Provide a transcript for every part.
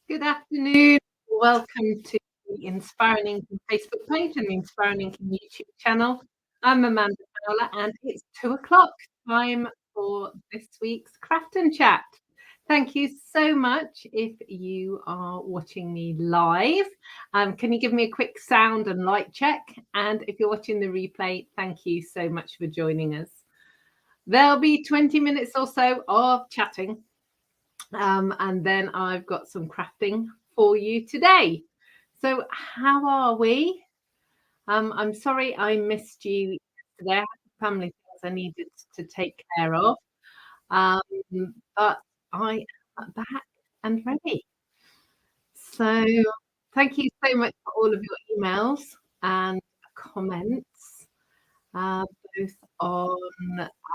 Good afternoon. Welcome to the Inspiring Income Facebook page and the Inspiring Income YouTube channel. I'm Amanda Fowler and it's 2 o'clock time for this week's Craft and Chat. Thank you so much if you are watching me live. Can you give me a quick sound and light check? And if you're watching the replay, thank you so much for joining us. There'll be 20 minutes or so of chatting. And then I've got some crafting for you today. So how are we? I'm sorry I missed you yesterday. I had family things I needed to take care of. Um, but I am back and ready. So thank you so much for all of your emails and comments, both on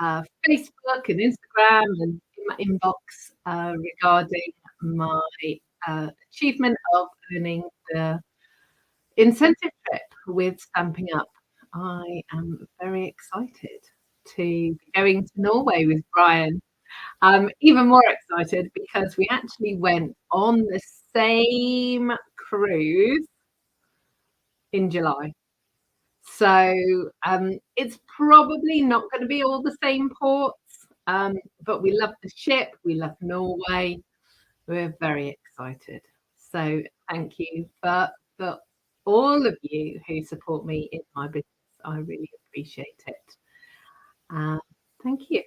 Facebook and Instagram and in my inbox regarding my achievement of earning the incentive trip with Stamping Up. I am very excited to be going to Norway with Brian. I'm even more excited because we actually went on the same cruise in July. So it's probably not going to be all the same ports, but we love the ship. We love Norway. We're very excited. So thank you for all of you who support me in my business. I really appreciate it. Thank you.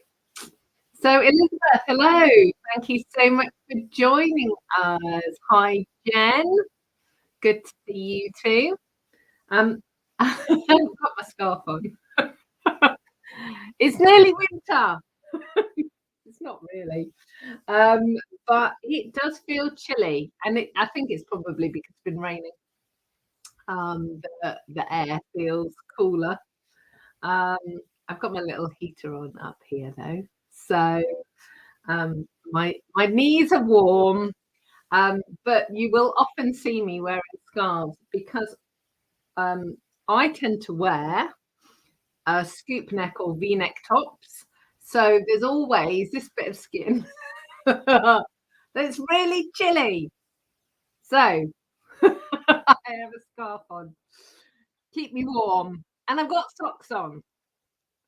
So Elizabeth, hello. Thank you so much for joining us. Hi, Jen. Good to see you too. I haven't got my scarf on. It's nearly winter. It's not really. But it does feel chilly. And I think it's probably because it's been raining. The air feels cooler. I've got my little heater on up here though. So my knees are warm. But you will often see me wearing scarves because I tend to wear scoop neck or V-neck tops. So there's always this bit of skin that's really chilly. So I have a scarf on. Keep me warm. And I've got socks on.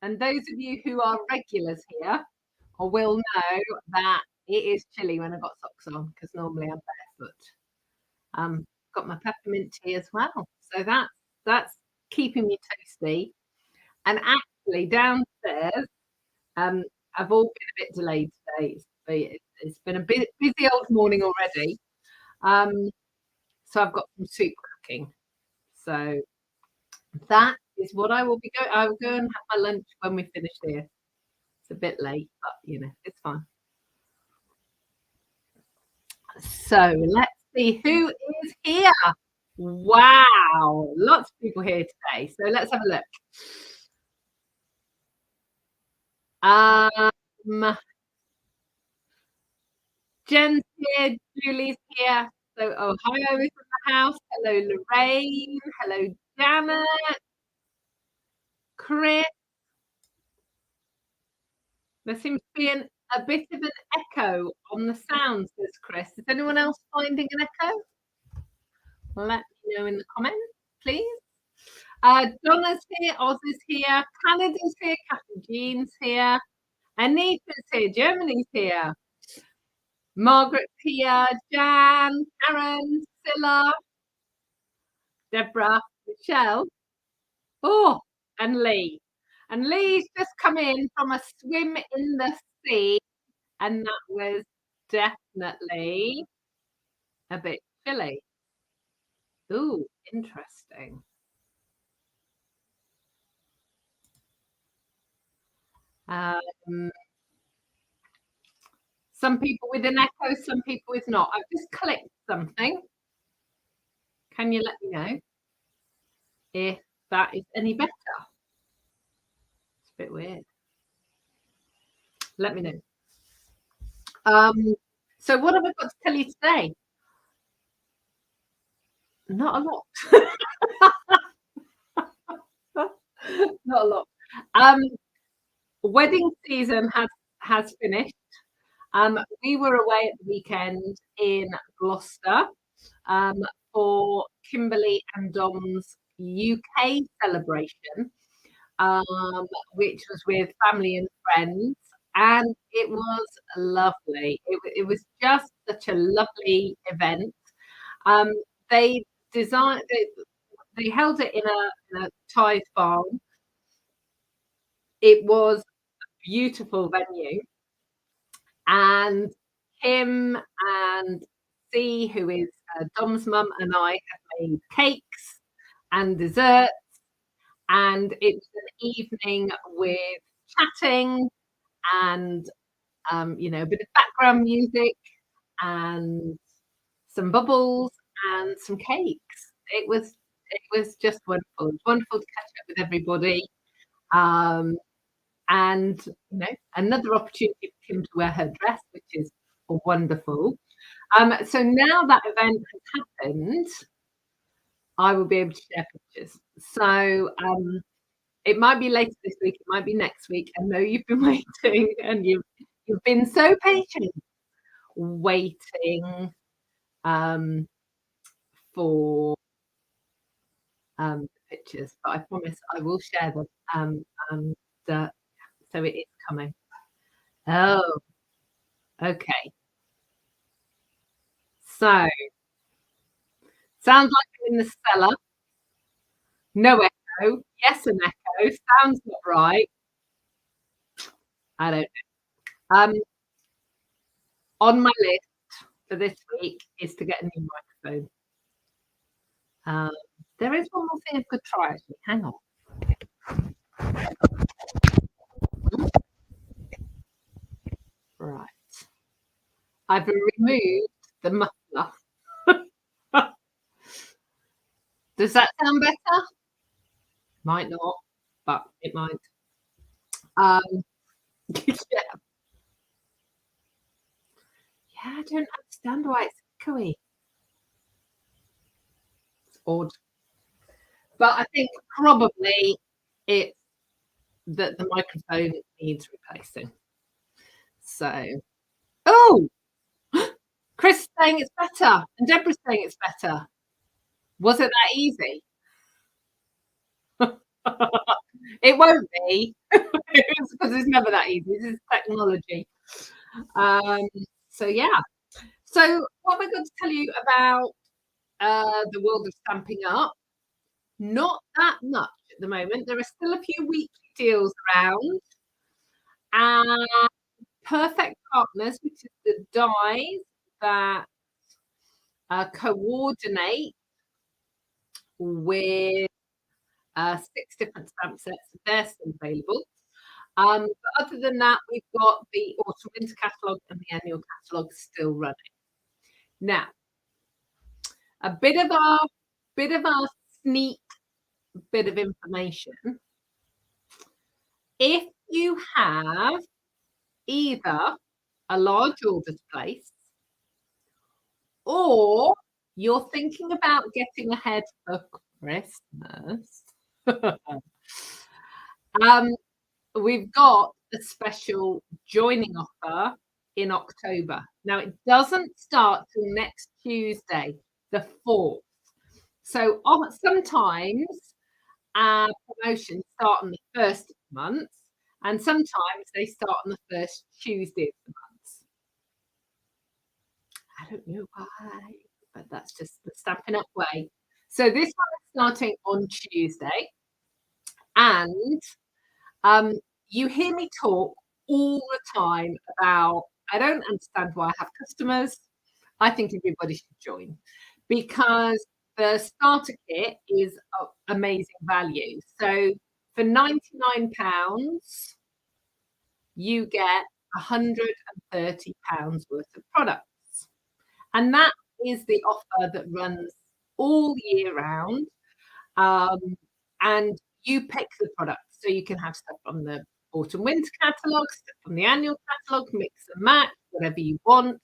And those of you who are regulars here will know that it is chilly when I've got socks on because normally I'm barefoot. Got my peppermint tea as well. So that's keeping me toasty. And actually downstairs, I've all been a bit delayed today. It's been a busy old morning already. So I've got some soup cooking. So that is what I will be going. I will go and have my lunch when we finish here. It's a bit late, but it's fine. So let's see who is here. Wow, lots of people here today. So let's have a look. Jen's here, Julie's here. So Ohio is in the house. Hello, Lorraine. Hello, Janet. Chris. There seems to be a bit of an echo on the sound, says Chris. Is anyone else finding an echo? Let me know in the comments, please. Donna's here, Oz is here, Canada's here, Kathy Jean's here, Anita's here, Germany's here, Margaret's here, Jan, Karen, Scylla, Deborah, Michelle, and Lee. And Lee's just come in from a swim in the sea, and that was definitely a bit chilly. Ooh, interesting. Some people with an echo, some people with not. I've just clicked something. Can you let me know if that is any better? It's a bit weird. Let me know. So what have I got to tell you today? Not a lot. Not a lot. Wedding season has finished. We were away at the weekend in Gloucester um, for Kimberly and Dom's UK celebration, um, which was with family and friends, and it was lovely. It was just such a lovely event. Um, they designed they held it in a tithe barn. It was a beautiful venue, and Kim and C, who is Dom's mum, and I have made cakes and desserts, and it was an evening with chatting and a bit of background music and some bubbles and some cakes. It was just wonderful. It was wonderful to catch up with everybody. Um, and another opportunity for Kim to wear her dress, which is wonderful. So now that event has happened, I will be able to share pictures. So it might be later this week, it might be next week. I know you've been waiting, and you've been so patient waiting for pictures, but I promise I will share them. So it is coming. Oh, okay. So sounds like I'm in the cellar. No echo. Yes, an echo. Sounds not right. I don't know. On my list for this week is to get a new microphone. There is one more thing I could try, actually. Hang on. Right. I've removed the muffler. Does that sound better? Might not, but it might. Yeah. Yeah, I don't understand why it's echoey. It's odd. But I think probably it's that the microphone needs replacing. So, oh, Chris is saying it's better, and Deborah's saying it's better. Was it that easy? It won't be because it's never that easy. This is technology. So yeah. So what am I going to tell you about the world of Stampin' Up? Not that much at the moment. There are still a few weekly deals around. And Perfect Partners, which is the dies that coordinate with 6 different stamp sets. They're still available. But other than that, we've got the autumn winter catalogue and the annual catalogue still running. Now, a bit of our sneak bit of information. If you have either a large order to place, or you're thinking about getting ahead for Christmas, we've got a special joining offer in October. Now, it doesn't start till next Tuesday, the 4th. So sometimes our promotions start on the 1st of the month, and sometimes they start on the first Tuesday of the month. I don't know why, but that's just the Stampin' Up way. So this one is starting on Tuesday, and you hear me talk all the time about, I don't understand why I have customers. I think everybody should join, because the starter kit is amazing value. So for £99, you get £130 worth of products. And that is the offer that runs all year round. And you pick the products. So you can have stuff from the autumn winter catalogue, stuff from the annual catalogue, mix and match, whatever you want.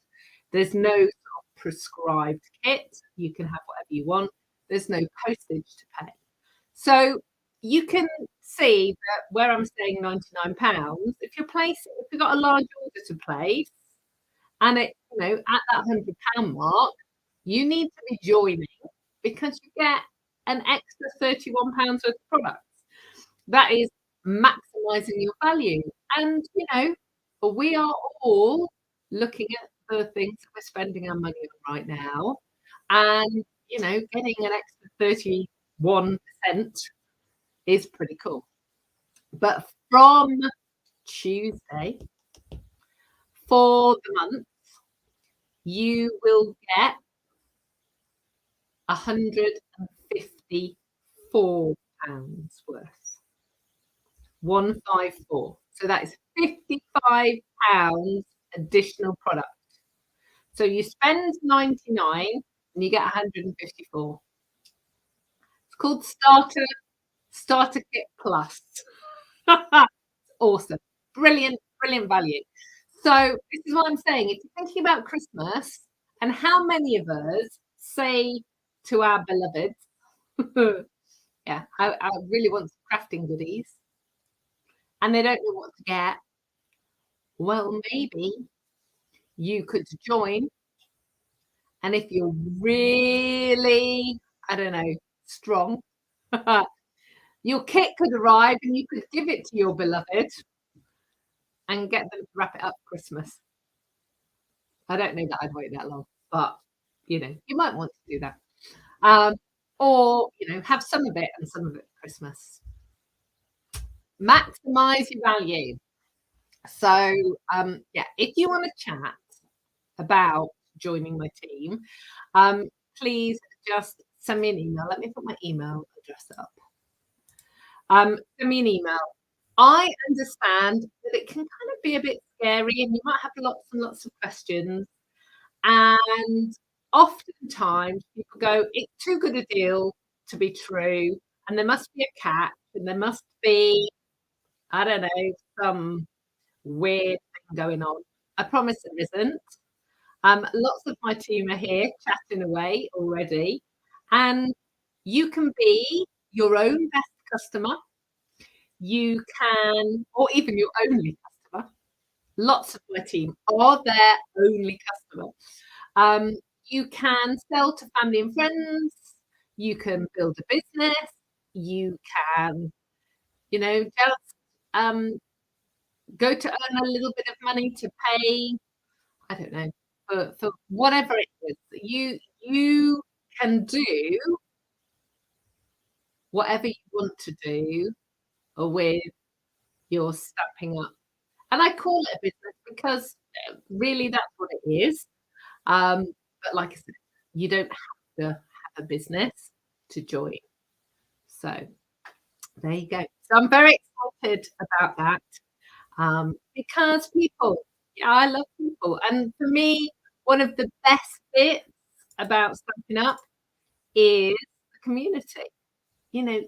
There's no sort of prescribed kit. You can have whatever you want. There's no postage to pay. So you can see that where I'm saying £99, if you've got a large order to place, And at that £100 mark, you need to be joining because you get an extra £31 worth of products. That is maximizing your value. And, we are all looking at the things that we're spending our money on right now. And, getting an extra 31% is pretty cool. But from Tuesday for the month, you will get £154 worth. 154. So that is £55 additional product. So you spend 99 and you get 154. It's called Starter Kit Plus. Awesome. Brilliant value. So this is what I'm saying. If you're thinking about Christmas, and how many of us say to our beloveds, yeah, I really want some crafting goodies, and they don't know what to get. Well, maybe you could join, and if you're really, I don't know, strong, your kit could arrive and you could give it to your beloved and get them to wrap it up for Christmas. I don't know that I'd wait that long, but you might want to do that. Or have some of it and some of it for Christmas. Maximize your value. So if you want to chat about joining my team, please just send me an email. Let me put my email address up. Send me an email. I understand that it can kind of be a bit scary and you might have lots and lots of questions. And oftentimes people go, it's too good a deal to be true. And there must be a catch and there must be, I don't know, some weird thing going on. I promise there isn't. Lots of my team are here chatting away already. And you can be your own best customer. You can, or even your only customer. Lots of my team are their only customer. You can sell to family and friends. You can build a business. You can, just go to earn a little bit of money to pay, I don't know, for whatever it is. You can do whatever you want to do with your Stampin' Up. And I call it a business because really that's what it is. But like I said, you don't have to have a business to join. So there you go. So I'm very excited about that because I love people. And for me, one of the best bits about Stampin' Up is the community. Yes,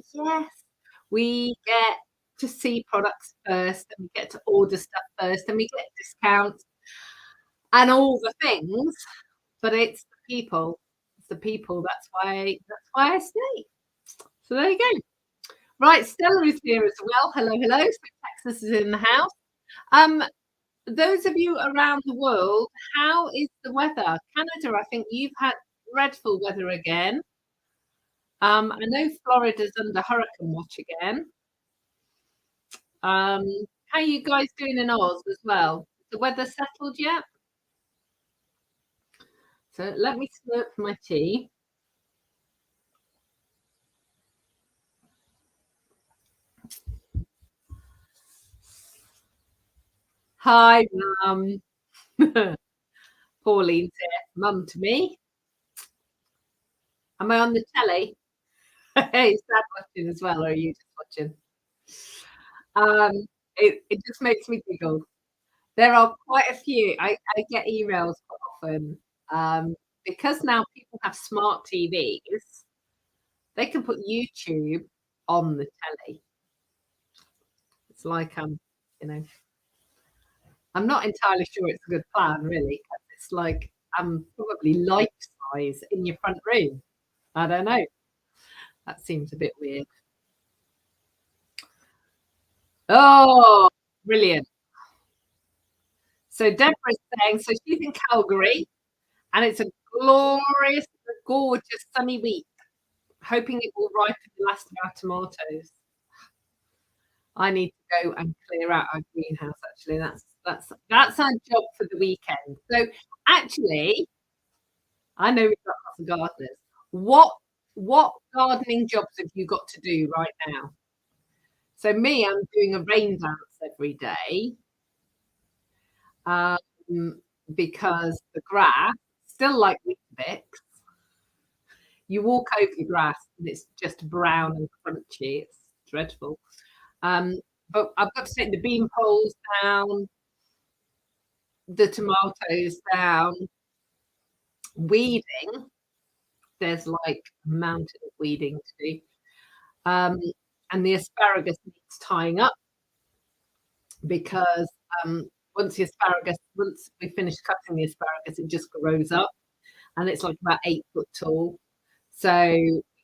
we get to see products first and we get to order stuff first and we get discounts and all the things, but it's the people. It's the people. That's why I stay. So there you go. Right, Stella is here as well. Hello. So Texas is in the house. Those of you around the world, how is the weather? Canada, I think you've had dreadful weather again. I know Florida's under hurricane watch again. How are you guys doing in Oz as well? Is the weather settled yet? So let me slurp my tea. Hi, Mum. Pauline's here. Mum to me. Am I on the telly? Is Dad watching as well, or are you just watching? It just makes me giggle. There are quite a few. I get emails quite often because now people have smart TVs. They can put YouTube on the telly. It's like I'm not entirely sure it's a good plan, really. It's like probably life size in your front room. I don't know. That seems a bit weird. Oh, brilliant. So Deborah's saying, so she's in Calgary, and it's a glorious, gorgeous, sunny week. Hoping it will ripen the last of our tomatoes. I need to go and clear out our greenhouse. Actually, that's our job for the weekend. So actually, I know we've got lots of gardeners. What gardening jobs have you got to do right now? So me, I'm doing a rain dance every day, because the grass still like Weetabix. You walk over the grass and it's just brown and crunchy. It's dreadful. But I've got to take the bean poles down, the tomatoes down, weeding. There's like a mountain of weeding to do. And the asparagus needs tying up because once we finish cutting the asparagus, it just grows up and it's like about 8 foot tall. So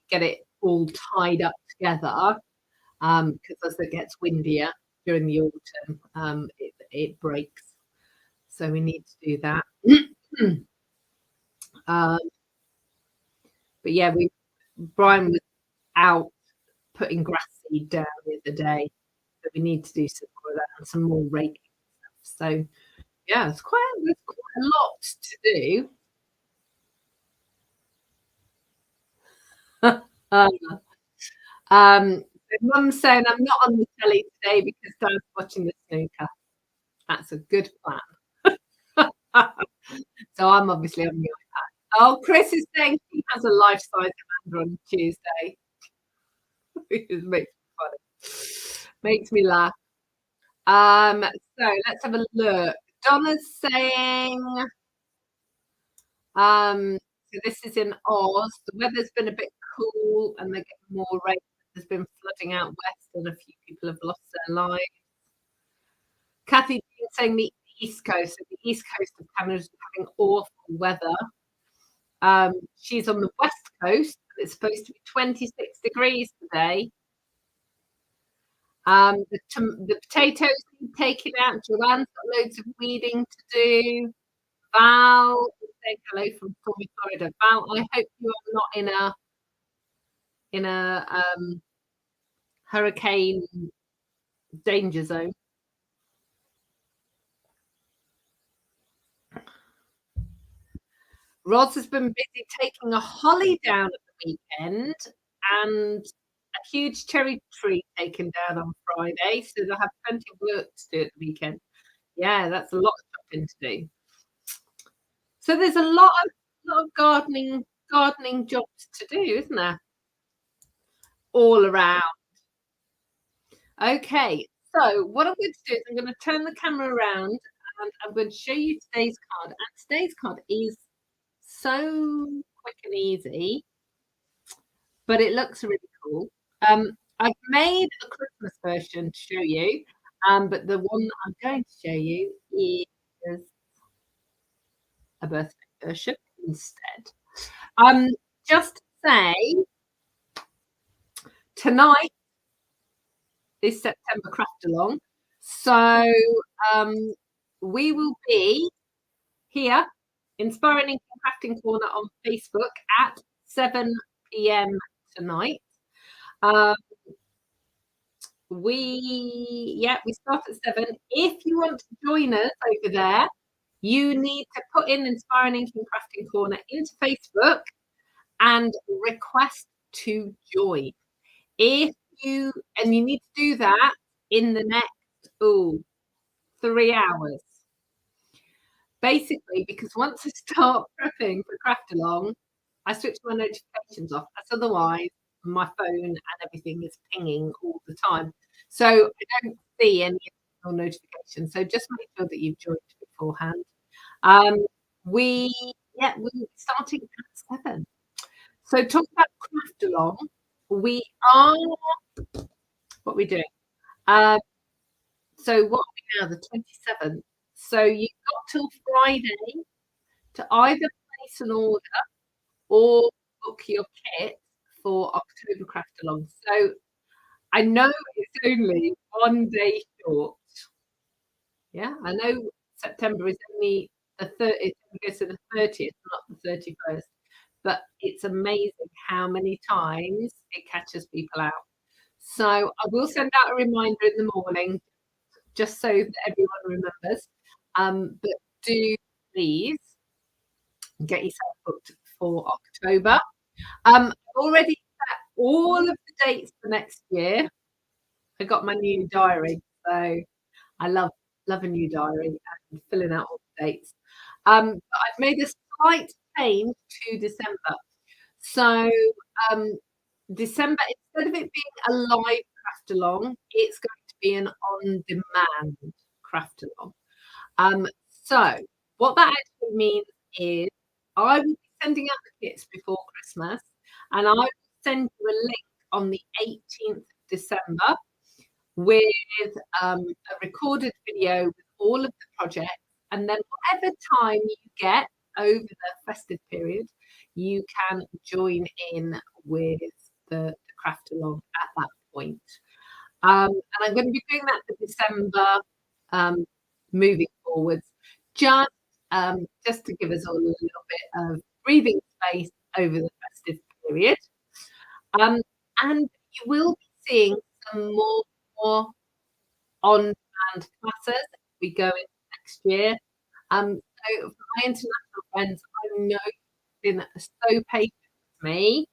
get it all tied up together because as it gets windier during the autumn, it breaks. So we need to do that. But yeah, Brian was out putting grass seed down the other day, so we need to do some more of that and some more raking stuff. So yeah, there's quite a lot to do. Mum's saying I'm not on the telly today because Dad's watching the snooker. That's a good plan. So I'm obviously on the iPad. Oh, Chris is saying he has a life-size Amanda on Tuesday. Which makes me funny. Makes me laugh. So let's have a look. Donna's saying, so this is in Oz. The weather's been a bit cool and they're getting more rain. There's been flooding out west and a few people have lost their lives. Kathy saying the East Coast. So the East Coast of Canada is having awful weather. She's on the West Coast. It's supposed to be 26 degrees today. The potatoes need taking out. Joanne's got loads of weeding to do. Val, say hello from Stormy, Florida. Val, I hope you are not in a hurricane danger zone. Roz has been busy taking a holly down at the weekend and a huge cherry tree taken down on Friday, so they'll have plenty of work to do at the weekend. Yeah, that's a lot of shopping to do. So there's a lot of gardening jobs to do, isn't there? All around. Okay, so what I'm going to do is I'm going to turn the camera around and I'm going to show you today's card. And today's card is so quick and easy, but it looks really cool. I've made a Christmas version to show you, but the one that I'm going to show you is a birthday version instead. Just to say, tonight is September Craft Along, so we will be here, Inspiring Ink and Crafting Corner on Facebook at 7 p.m. tonight. We start at 7. If you want to join us over there, you need to put in Inspiring Ink and Crafting Corner into Facebook and request to join. You need to do that in the next 3 hours. Basically, because once I start prepping for Craft Along, I switch my notifications off. As otherwise, my phone and everything is pinging all the time. So I don't see any notifications. So just make sure that you've joined beforehand. We're starting at 7. So talk about Craft Along. We are what we're doing. So what are we now? The 27th. So you've got till Friday to either place an order or book your kit for October Craft Along. So I know it's only one day short. Yeah, I know September is only the 30th, it goes to the 30th, not the 31st. But it's amazing how many times it catches people out. So I will send out a reminder in the morning just so that everyone remembers. But do please get yourself booked for October. I've already set all of the dates for next year. I got my new diary, so I love a new diary and filling out all the dates. But I've made a slight change to December. So December, instead of it being a live craft along, it's going to be an on-demand craft along. So what that actually means is I will be sending out the kits before Christmas, and I will send you a link on the 18th of December with a recorded video with all of the projects, and then whatever time you get over the festive period, you can join in with the craft along at that point. And I'm going to be doing that for December, moving forwards, just to give us all a little bit of breathing space over the festive period. And you will be seeing some more on-demand classes as we go into next year. So for my international friends, I know you've been so patient with me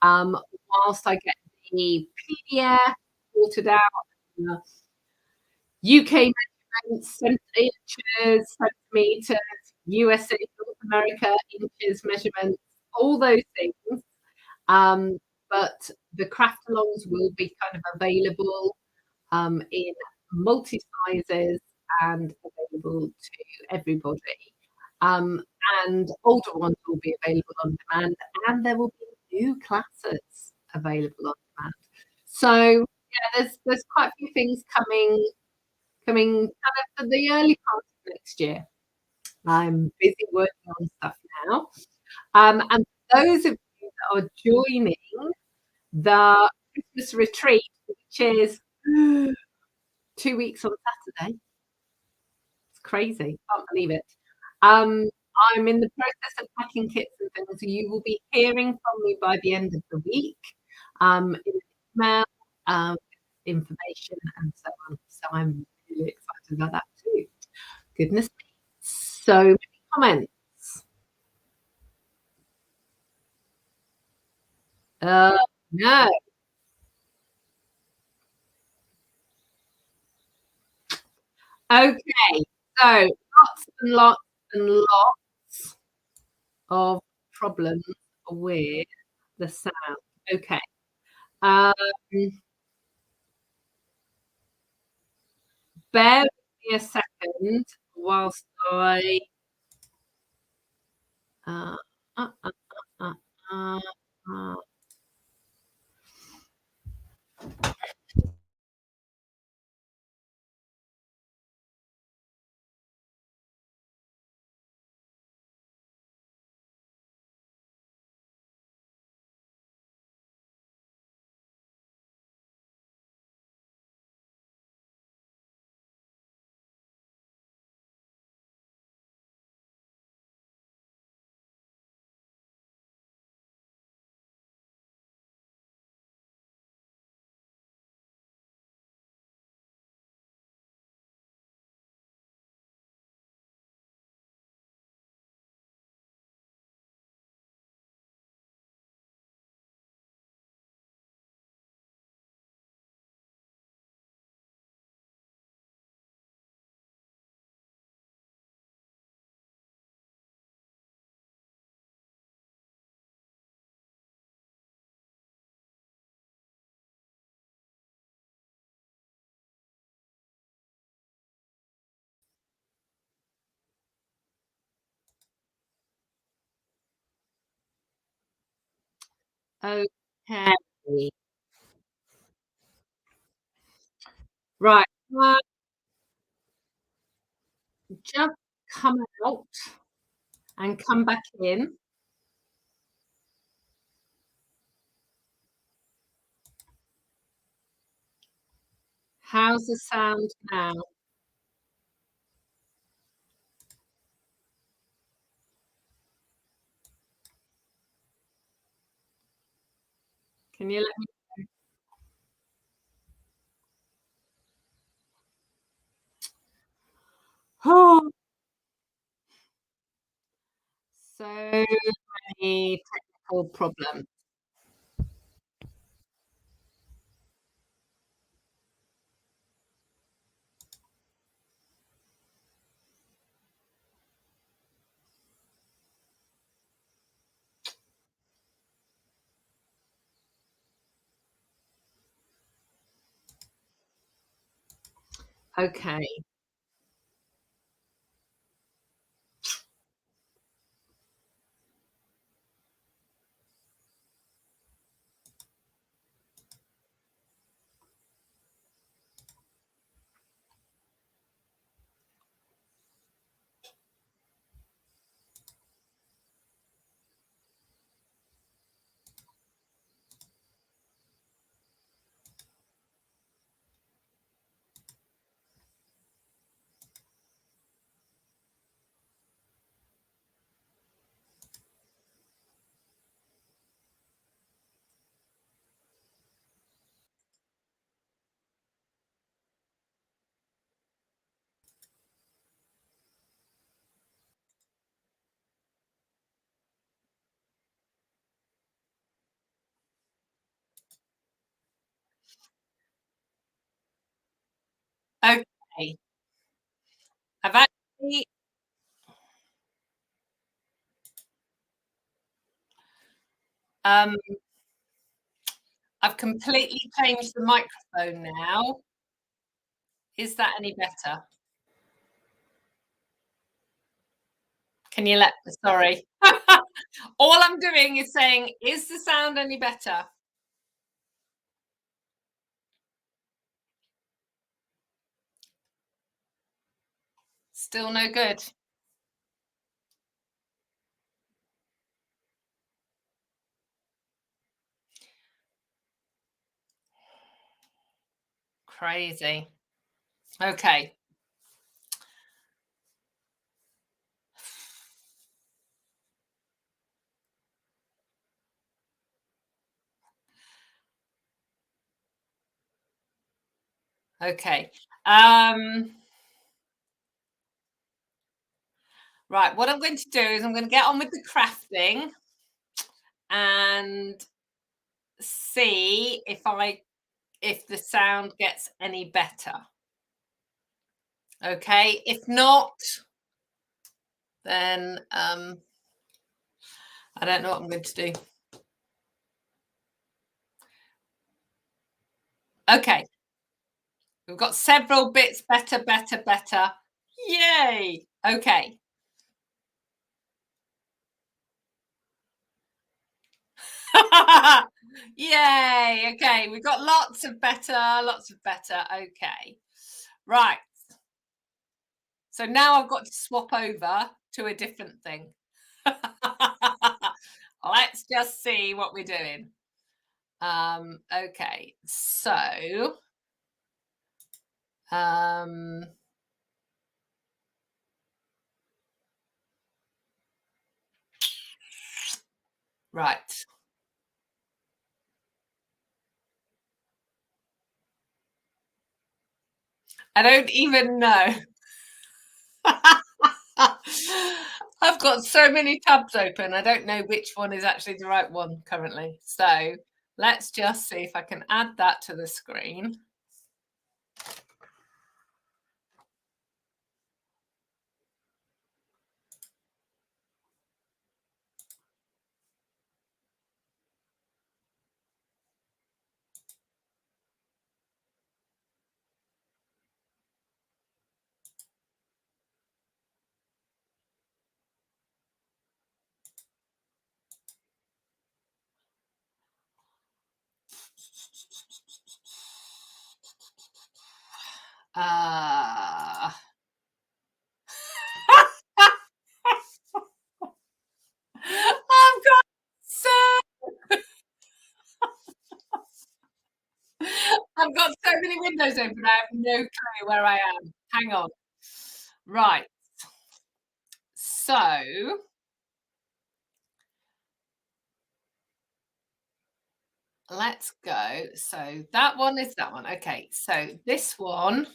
whilst I get the PDF sorted out, UK measurements, inches, centimeters, USA, North America, inches, measurements, all those things. But the craft alongs will be kind of available in multi sizes and available to everybody. And older ones will be available on demand, and there will be new classes available on demand. So yeah, there's quite a few things coming kind of for the early part of next year. I'm busy working on stuff now. And for those of you that are joining the Christmas retreat, which is 2 weeks on Saturday. It's crazy. Can't believe it. I'm in the process of packing kits and things. So you will be hearing from me by the end of the week, in email, information and so on. So I'm really excited about that too. Goodness me. So many comments. No. Okay. So lots and lots and lots of problems with the sound. Okay. Um, bear with me a second whilst I uh, uh, uh, uh, uh, uh, okay. Right. Just come out and come back in. How's the sound now? Can you let me Oh, so many technical problems. Okay, okay. I've actually um, I've completely changed the microphone now. Is that any better? Can you let sorry. All I'm doing is saying, "Is the sound any better?" Still no good. Crazy. Okay. Okay. Um, right, what I'm going to do is I'm going to get on with the crafting and see if the sound gets any better. Okay. If not, then I don't know what I'm going to do. Okay. We've got several bits better, better, better. Yay. Okay. Yay. Okay. We've got lots of better, lots of better. Okay. Right. So now I've got to swap over to a different thing. Let's just see what we're doing. Okay. So, um, right. I don't even know. I've got so many tabs open. I don't know which one is actually the right one currently. So let's just see if I can add that to the screen. Uh, I've got so I've got so many windows open. I have no clue where I am. Hang on. Right. So let's go. So that one is that one. Okay, so this one.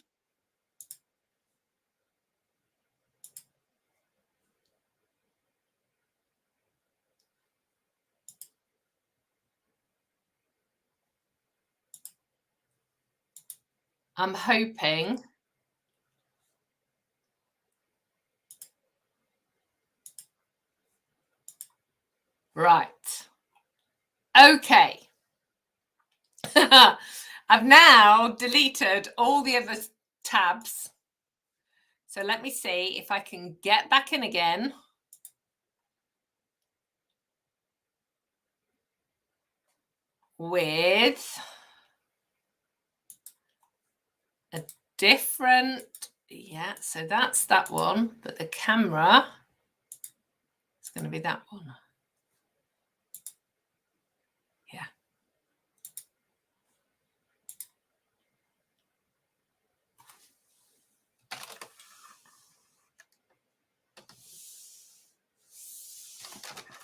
I'm hoping. Right. Okay. I've now deleted all the other tabs. So let me see if I can get back in again. With a different, yeah, so that's that one, but the camera is going to be that one. Yeah.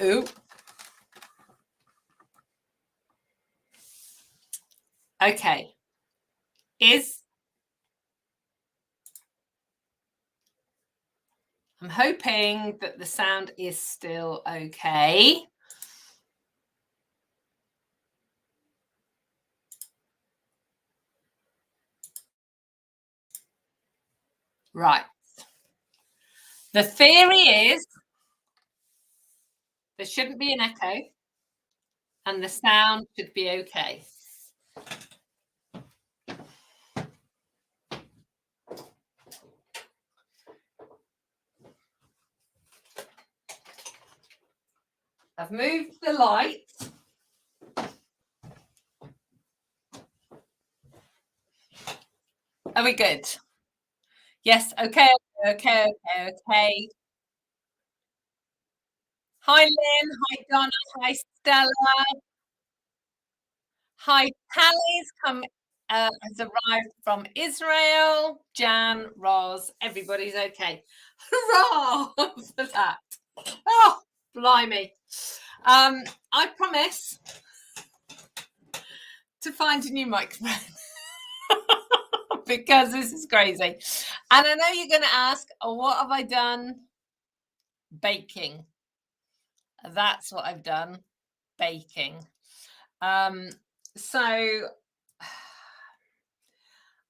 Ooh. Okay. I'm hoping that the sound is still okay. Right. The theory is there shouldn't be an echo and the sound should be okay. I've moved the light. Are we good? Yes. Okay. Okay. Okay. Okay. Hi, Lynn. Hi, Donna. Hi, Stella. Hi, Tally's has arrived from Israel. Jan, Roz, everybody's okay. Hurrah for that. Oh, blimey. I promise to find a new microphone because this is crazy. And I know you're going to ask, what have I done? Baking. That's what I've done. Baking. So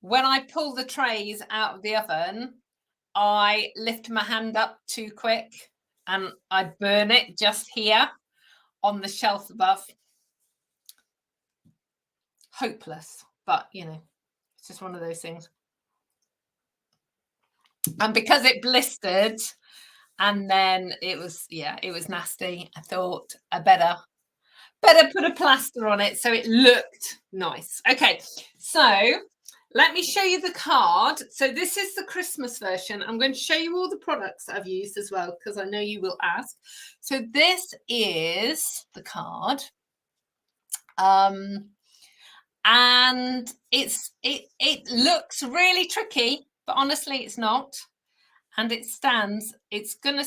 when I pull the trays out of the oven, I lift my hand up too quick and I burn it just here on the shelf above. Hopeless, but you know, it's just one of those things. And because it blistered and then it was nasty, I thought I better put a plaster on it so it looked nice. Okay, so let me show you the card. So this is the Christmas version. I'm going to show you all the products I've used as well, because I know you will ask. So this is the card. And it looks really tricky, but honestly it's not. And it stands, it's gonna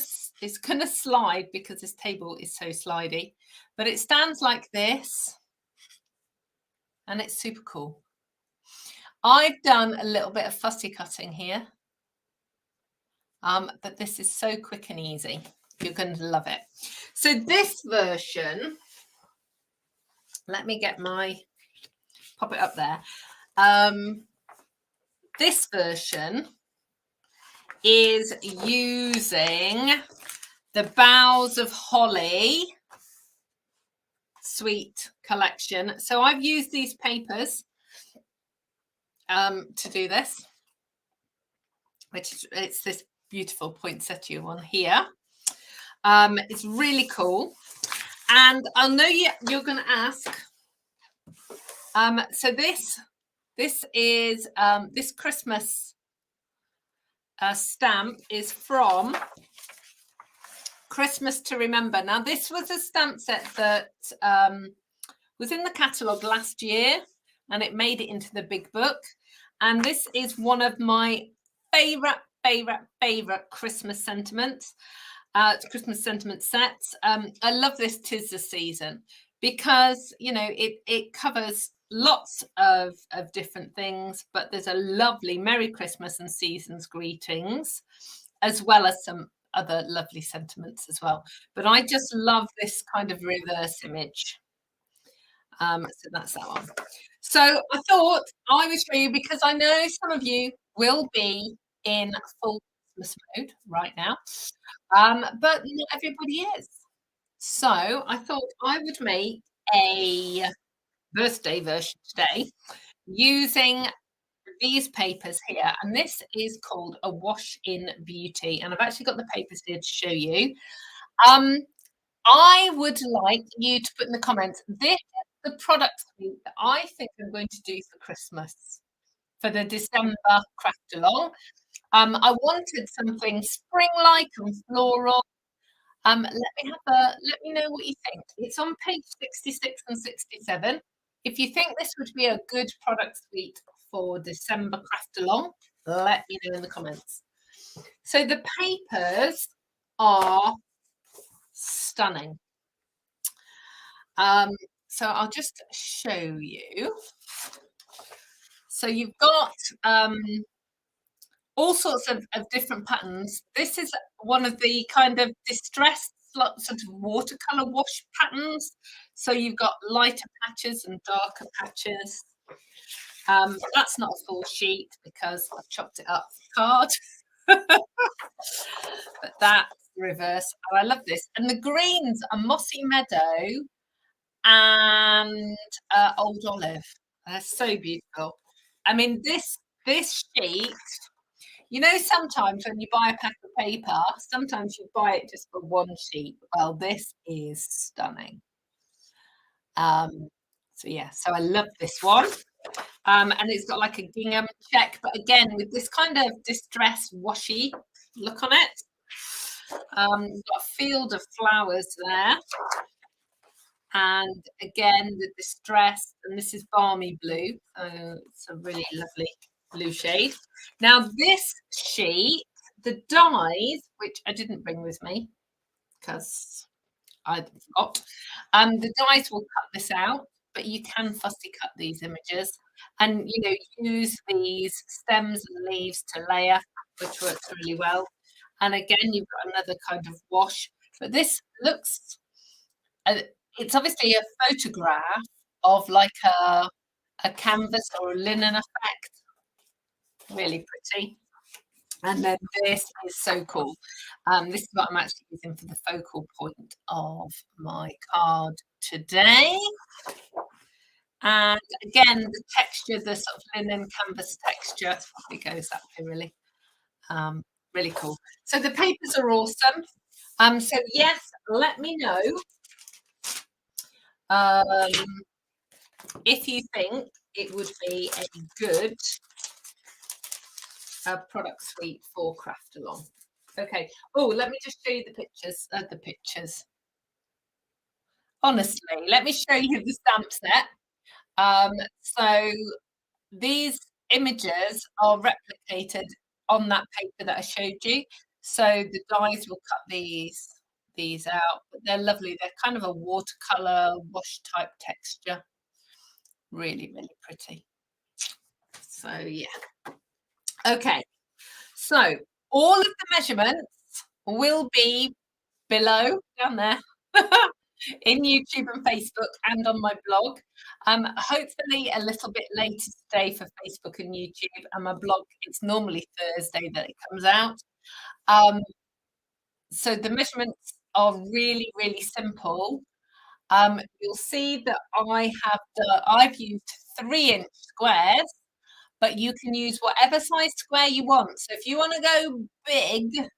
slide because this table is so slidey, but it stands like this and it's super cool. I've done a little bit of fussy cutting here, but this is so quick and easy. You're going to love it. So this version, let me get pop it up there. This version is using the Boughs of Holly Sweet collection. So I've used these papers to do this, which it's this beautiful poinsettia one here. It's really cool. And I know you're going to ask. So this is this Christmas stamp is from Christmas to Remember. Now, this was a stamp set that was in the catalogue last year, and it made it into the big book. And this is one of my favorite Christmas sentiments. Christmas sentiment sets. I love this 'Tis the Season because you know it covers lots of different things, but there's a lovely Merry Christmas and Seasons greetings, as well as some other lovely sentiments as well. But I just love this kind of reverse image. So that's that one. So I thought I would show you, because I know some of you will be in full Christmas mode right now, but not everybody is. So I thought I would make a birthday version today using these papers here, and this is called a wash in beauty, and I've actually got the papers here to show you. I would like you to put in the comments, this is the product suite that I think I'm going to do for Christmas, for the December craft along. I wanted something spring-like and floral. Let me know what you think. It's on page 66 and 67. If you think this would be a good product suite for December craft along, let me know in the comments. So the papers are stunning. So I'll just show you. So you've got all sorts of different patterns. This is one of the kind of distressed sort of watercolor wash patterns. So you've got lighter patches and darker patches. That's not a full sheet because I've chopped it up for card. But that's the reverse. Oh, I love this. And the greens are Mossy Meadow and Old Olive. They're so beautiful. I mean, this sheet, you know, sometimes when you buy a pack of paper, sometimes you buy it just for one sheet. Well, this is stunning. So yeah, so I love this one. And it's got like a gingham check, but again, with this kind of distressed washy look on it. We've got a field of flowers there. And again, the distress, and this is balmy blue. So it's a really lovely blue shade. Now this sheet, the dies, which I didn't bring with me because I forgot, the dies will cut this out, but you can fussy cut these images and, you know, use these stems and leaves to layer, which works really well. And again, you've got another kind of wash, but this looks, it's obviously a photograph of like a canvas or a linen effect. Really pretty. And then this is so cool. This is what I'm actually using for the focal point of my card today. And again, the texture, the sort of linen canvas texture, probably goes up here really. Really cool. So the papers are awesome. So yes, let me know if you think it would be a good product suite for craft along. Okay. Oh, let me just show you the pictures. Honestly, let me show you the stamp set. So these images are replicated on that paper that I showed you. So the dies will cut these out, but they're lovely. They're kind of a watercolor wash type texture. Really, really pretty. So yeah. Okay. So all of the measurements will be below down there in YouTube and Facebook and on my blog. Hopefully a little bit later today for Facebook and YouTube, and my blog, it's normally Thursday that it comes out. So the measurements are really, really simple. You'll see that I've used 3-inch squares, but you can use whatever size square you want. So if you want to go big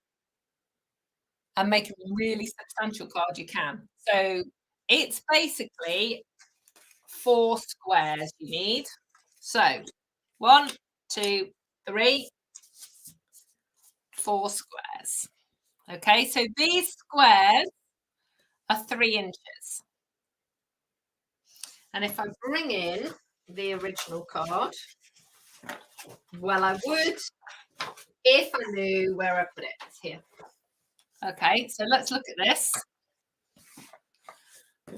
and make a really substantial card, you can. So it's basically 4 squares you need. So 1, 2, 3, 4 squares. Okay, so these squares are 3 inches. And if I bring in the original card, well, I would if I knew where I put it. It's here. Okay, so let's look at this.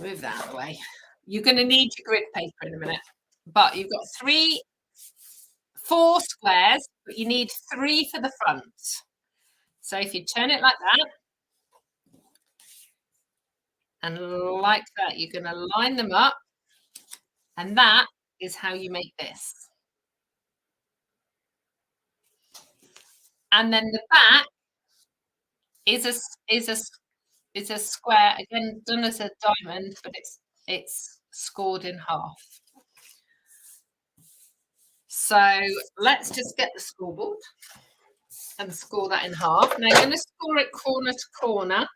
move that out of the way. You're going to need your grid paper in a minute, but you've got 4 squares, but you need 3 for the front. So if you turn it like that, and like that, you're going to line them up, and that is how you make this. And then the back is a square, again done as a diamond, but it's scored in half. So let's just get the scoreboard and score that in half. Now I'm going to score it corner to corner.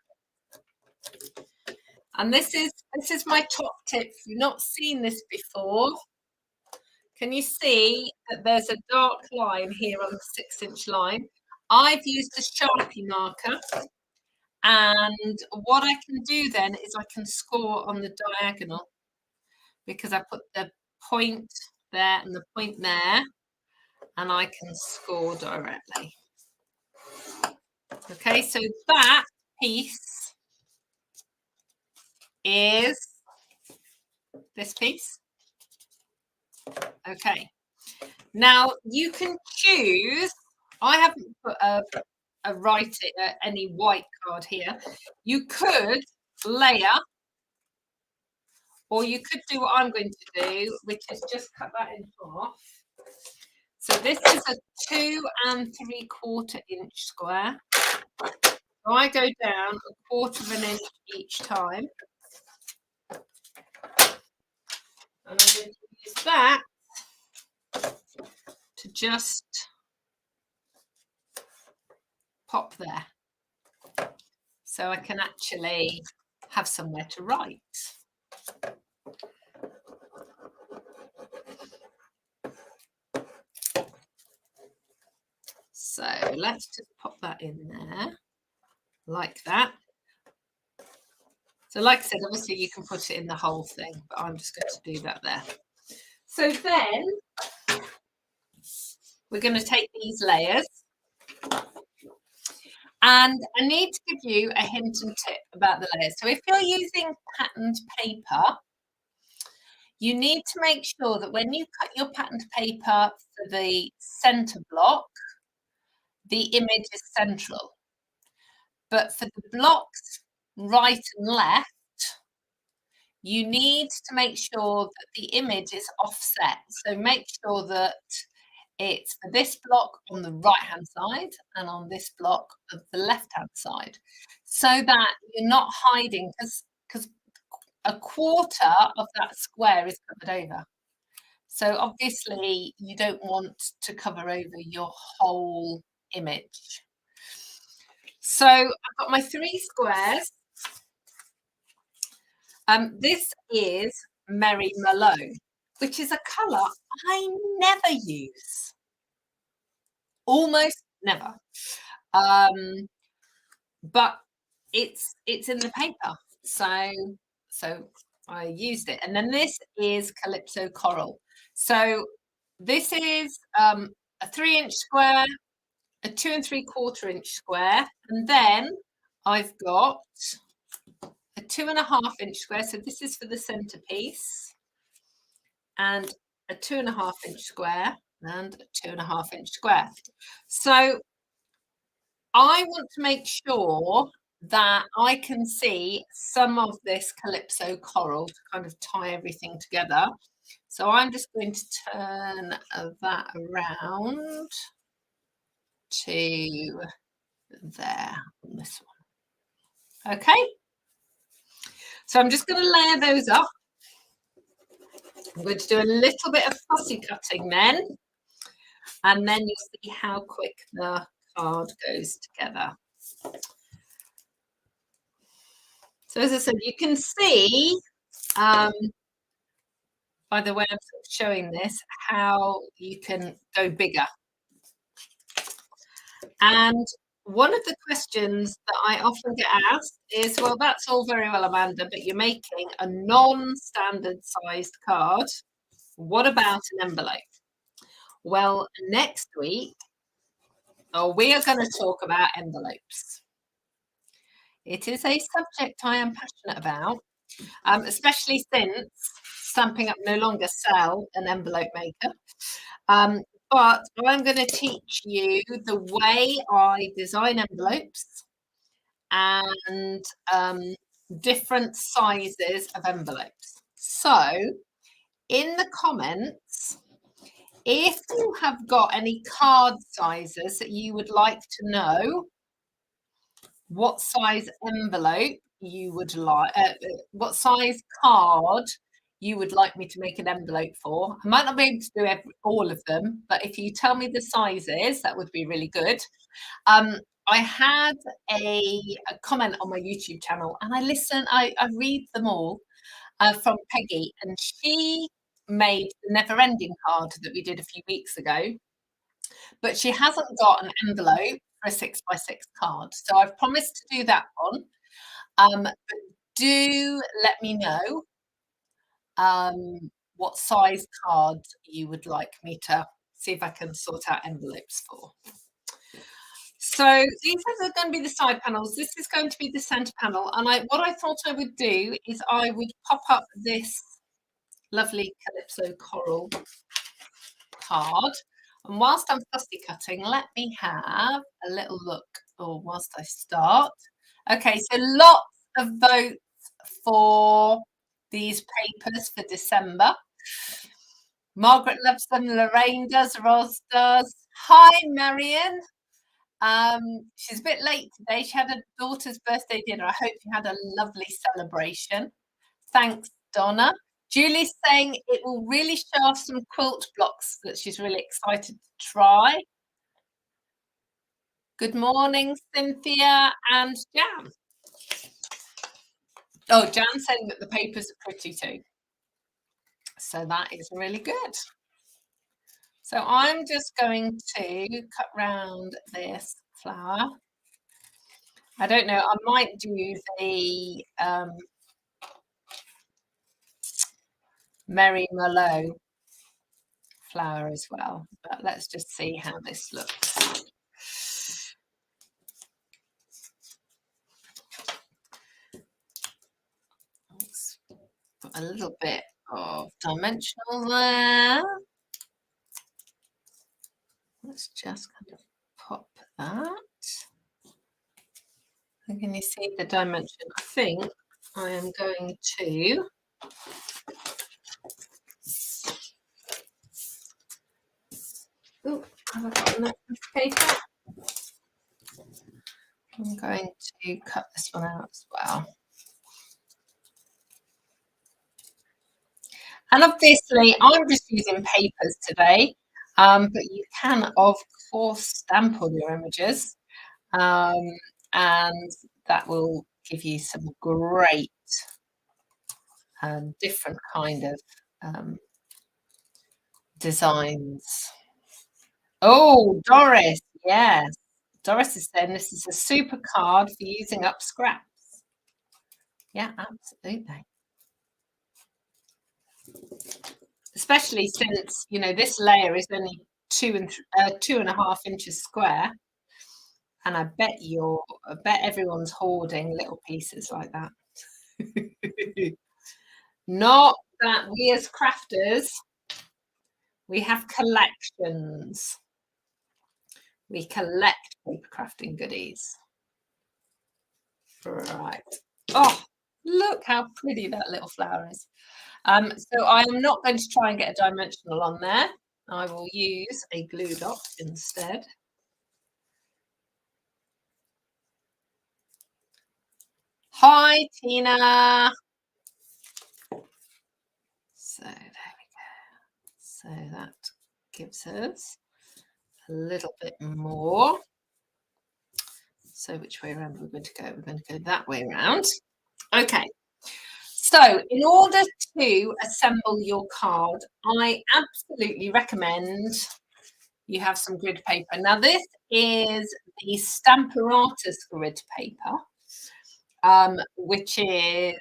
And this is my top tip. If you've not seen this before, can you see that there's a dark line here on the 6-inch line? I've used a Sharpie marker, and what I can do then is I can score on the diagonal, because I put the point there and the point there, and I can score directly. Okay, so that piece is this piece. Okay, now you can choose. I haven't put any white card here. You could layer, or you could do what I'm going to do, which is just cut that in half. So this is a 2 3/4 inch square. So I go down 1/4 inch each time. And I'm going to use that to just pop there, so I can actually have somewhere to write. So let's just pop that in there like that. So like I said, obviously you can put it in the whole thing, but I'm just going to do that there. So then we're going to take these layers, and I need to give you a hint and tip about the layers. So if you're using patterned paper, you need to make sure that when you cut your patterned paper for the center block, the image is central. But for the blocks right and left, you need to make sure that the image is offset. So make sure that it's for this block on the right-hand side and on this block of the left-hand side, so that you're not hiding, because 1/4 of that square is covered over. So obviously you don't want to cover over your whole image. So I've got my 3 squares. This is Merry Malone, which is a colour I never use. Almost never. But it's in the paper. So I used it. And then this is Calypso Coral. So this is a 3-inch square, a 2 3/4 inch square, and then I've got a 2 1/2 inch square. So this is for the centerpiece, and a 2 1/2 inch square, and a 2 1/2 inch square. So I want to make sure that I can see some of this Calypso Coral to kind of tie everything together. So I'm just going to turn that around to there on this one. Okay, so I'm just going to layer those up. I'm going to do a little bit of fussy cutting then, and then you'll see how quick the card goes together. So as I said, you can see by the way I'm sort of showing this, how you can go bigger. And one of the questions that I often get asked is, well, that's all very well, Amanda, but you're making a non-standard sized card. What about an envelope? Well, next week, we are going to talk about envelopes. It is a subject I am passionate about, especially since Stampin' Up no longer sell an envelope maker. But I'm going to teach you the way I design envelopes and different sizes of envelopes. So in the comments, if you have got any card sizes that you would like to know, what size envelope you would like, what size card you would like me to make an envelope for. I might not be able to do all of them, but if you tell me the sizes, that would be really good. I had a comment on my YouTube channel, and I read them all, from Peggy, and she made the never ending card that we did a few weeks ago, but she hasn't got an envelope for a 6x6 card. So I've promised to do that one. But do let me know what size card you would like me to see if I can sort out envelopes for. So these are going to be the side panels. This is going to be the center panel. And what I thought I would do is I would pop up this lovely Calypso coral card. And whilst I'm fussy cutting, let me have a little look, or whilst I start. Okay, so lots of votes for these papers for December. Margaret loves them, Lorraine does, Roz does. Hi, Marion. She's a bit late today. She had a daughter's birthday dinner. I hope you had a lovely celebration. Thanks, Donna. Julie's saying it will really show off some quilt blocks that she's really excited to try. Good morning, Cynthia and Jan. Oh, Jan's saying that the papers are pretty too. So that is really good. So I'm just going to cut round this flower. I don't know, I might do the Mary Merlot flower as well, but let's just see how this looks. Let's put a little bit of dimensional there. Let's just kind of pop that. And can you see the dimension? I think I am going to have I got enough paper? I'm going to cut this one out as well. And obviously, I'm just using papers today, but you can, of course, stamp all your images, and that will give you some great different kind of designs. Oh, Doris, yes. Doris is saying this is a super card for using up scraps. Yeah, absolutely. Especially since, you know, this layer is only 2.5 inches square. And I bet everyone's hoarding little pieces like that. Not that we as crafters, we have collections. We collect paper crafting goodies. Right. Oh, look how pretty that little flower is. So I am not going to try and get a dimensional on there. I will use a glue dot instead. Hi, Tina. So there we go. So that gives us a little bit more. So which way around are we going to go? We're going to go that way around. Okay. So in order to assemble your card, I absolutely recommend you have some grid paper. Now this is the Stamparatus grid paper, which is,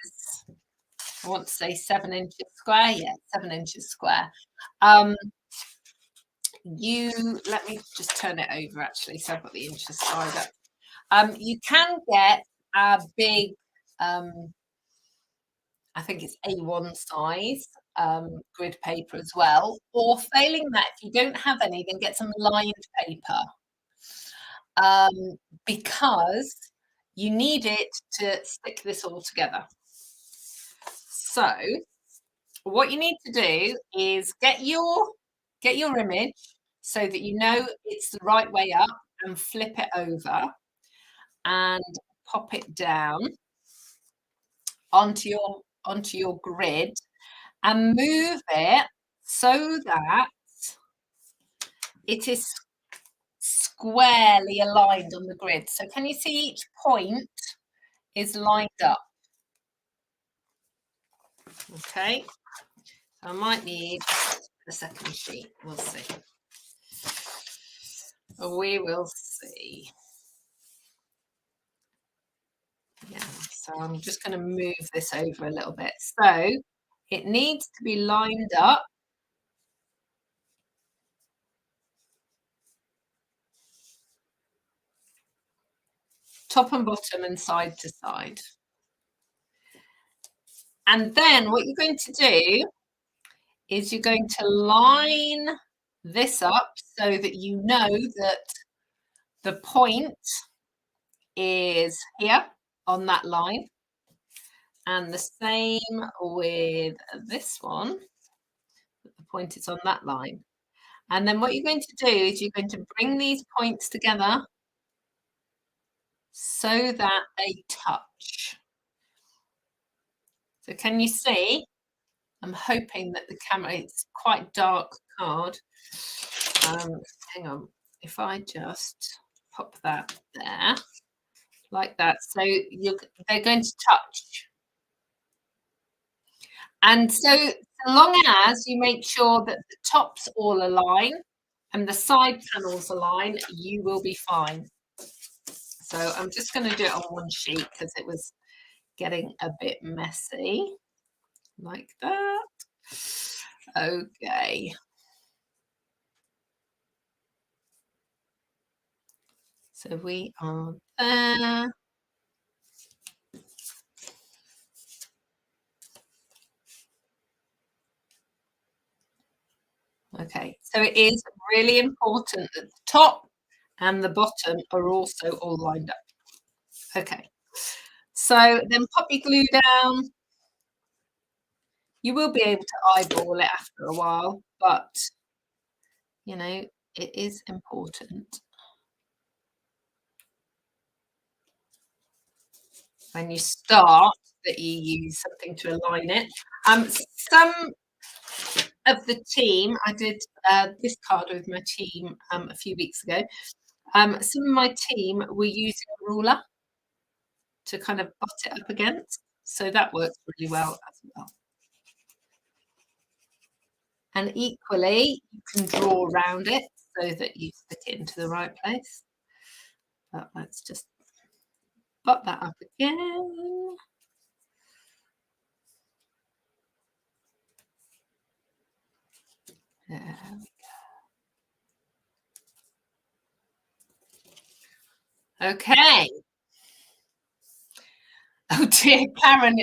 I want to say 7 inches square. Yeah, 7 inches square. Let me just turn it over actually, so I've got the inches side up. You can get a big I think it's A1 size grid paper as well. Or failing that, if you don't have any, then get some lined paper because you need it to stick this all together. So what you need to do is get your image so that you know it's the right way up and flip it over and pop it down onto your grid and move it so that it is squarely aligned on the grid. So can you see each point is lined up? Okay, so I might need a second sheet. We'll see. We will see. Yeah, so I'm just going to move this over a little bit. So it needs to be lined up. Top and bottom and side to side. And then what you're going to do is you're going to line this up so that you know that the point is here on that line. And the same with this one. The point is on that line. And then what you're going to do is you're going to bring these points together so that they touch. So can you see? I'm hoping that the camera, it's quite dark card. Hang on, if I just pop that there, like that. So they're going to touch. And so long as you make sure that the tops all align and the side panels align, you will be fine. So I'm just going to do it on one sheet because it was getting a bit messy, like that. Okay. So we are there. Okay, so it is really important that the top and the bottom are also all lined up. Okay, so then pop your glue down. You will be able to eyeball it after a while, but you know, it is important when you start that you use something to align it. Some of the team, I did this card with my team a few weeks ago. Some of my team were using a ruler to kind of butt it up against, so that works really well as well. And equally, you can draw around it so that you stick it into the right place. But let's just butt that up again. There we go. Okay. Oh dear, Karen.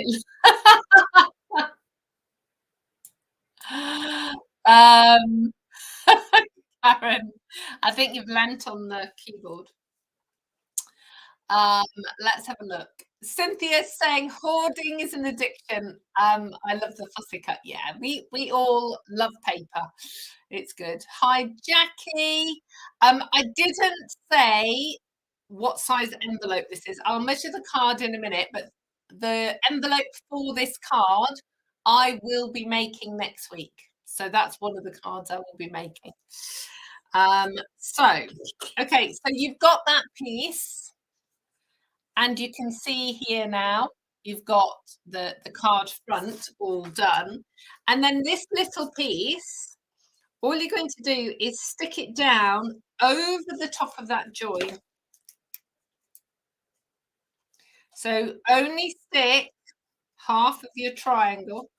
Karen, I think you've leant on the keyboard. Let's have a look. Cynthia's saying hoarding is an addiction. I love the fussy cut. Yeah, we all love paper. It's good. Hi, Jackie. I didn't say what size envelope this is. I'll measure the card in a minute, but the envelope for this card I will be making next week. So that's one of the cards I will be making. Okay, so you've got that piece. And you can see here now, you've got the card front all done. And then this little piece, all you're going to do is stick it down over the top of that join. So only stick half of your triangle.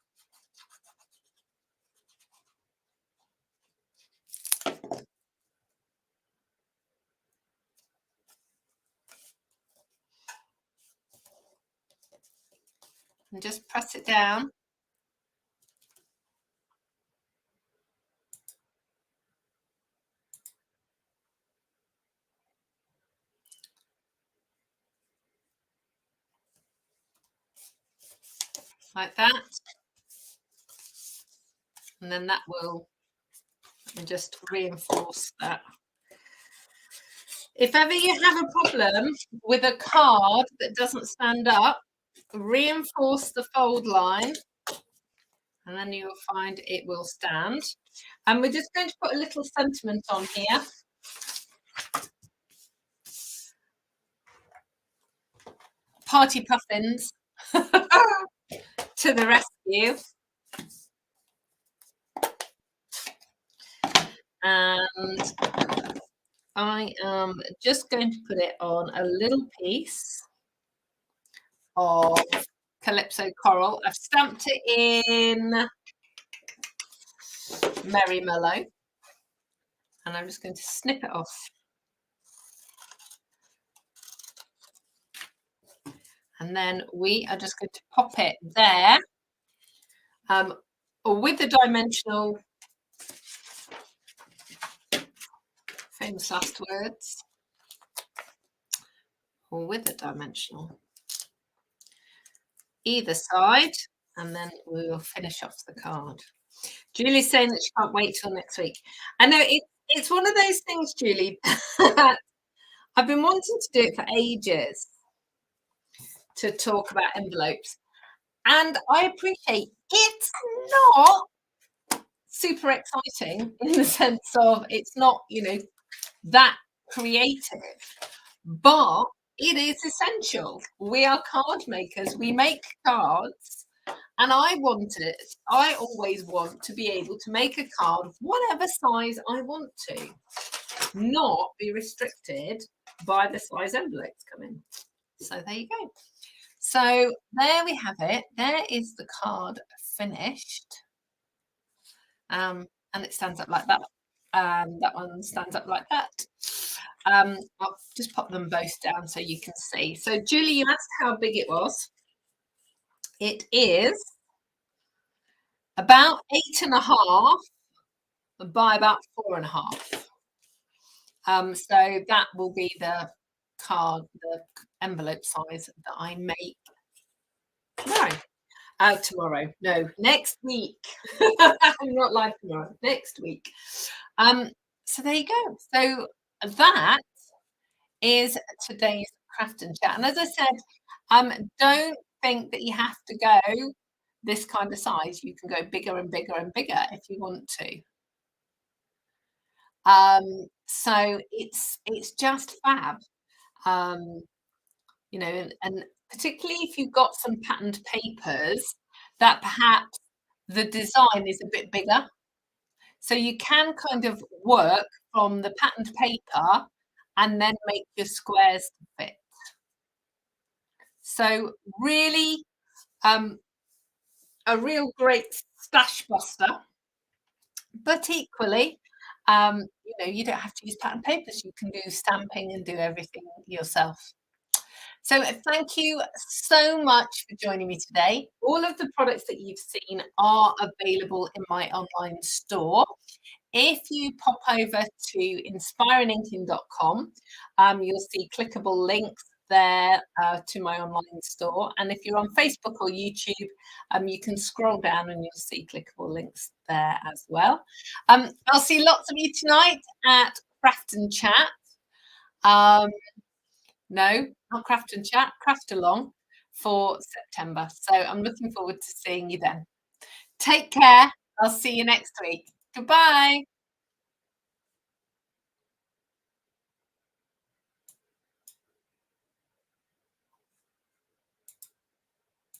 and just press it down. Like that. And then that will just reinforce that. If ever you have a problem with a card that doesn't stand up, reinforce the fold line, and then you'll find it will stand. And we're just going to put a little sentiment on here. Party puffins to the rescue. And I am just going to put it on a little piece of Calypso Coral. I've stamped it in Merry Mellow, and I'm just going to snip it off. And then we are just going to pop it there with the dimensional, famous last words, or with the dimensional either side, and then we will finish off the card. Julie's saying that she can't wait till next week. I know it's one of those things, Julie, I've been wanting to do it for ages, to talk about envelopes. And I appreciate it's not super exciting in the sense of it's not, you know, that creative, but it is essential. We are card makers. We make cards. And I always want to be able to make a card of whatever size I want to, not be restricted by the size envelopes come in. So there you go. So there we have it. There is the card finished. And it stands up like that. That one stands up like that. I'll just pop them both down so you can see. So Julie, you asked how big it was. It is about 8.5 by about 4.5. So that will be the card, the envelope size that I make tomorrow. No, next week. I'm not live tomorrow. Next week. So there you go. So that is today's craft and chat. And as I said, don't think that you have to go this kind of size. You can go bigger and bigger and bigger if you want to. So it's just fab. You know, and particularly if you've got some patterned papers that perhaps the design is a bit bigger. So you can kind of work from the patterned paper and then make your squares fit. So really a real great stash buster, but equally, you know, you don't have to use patterned papers. You can do stamping and do everything yourself. So thank you so much for joining me today. All of the products that you've seen are available in my online store. If you pop over to inspiringinking.com, you'll see clickable links there to my online store. And if you're on Facebook or YouTube, you can scroll down and you'll see clickable links there as well. I'll see lots of you tonight at Craft and Chat. No, not Craft and Chat, Craft Along for September. So I'm looking forward to seeing you then. Take care. I'll see you next week. Goodbye.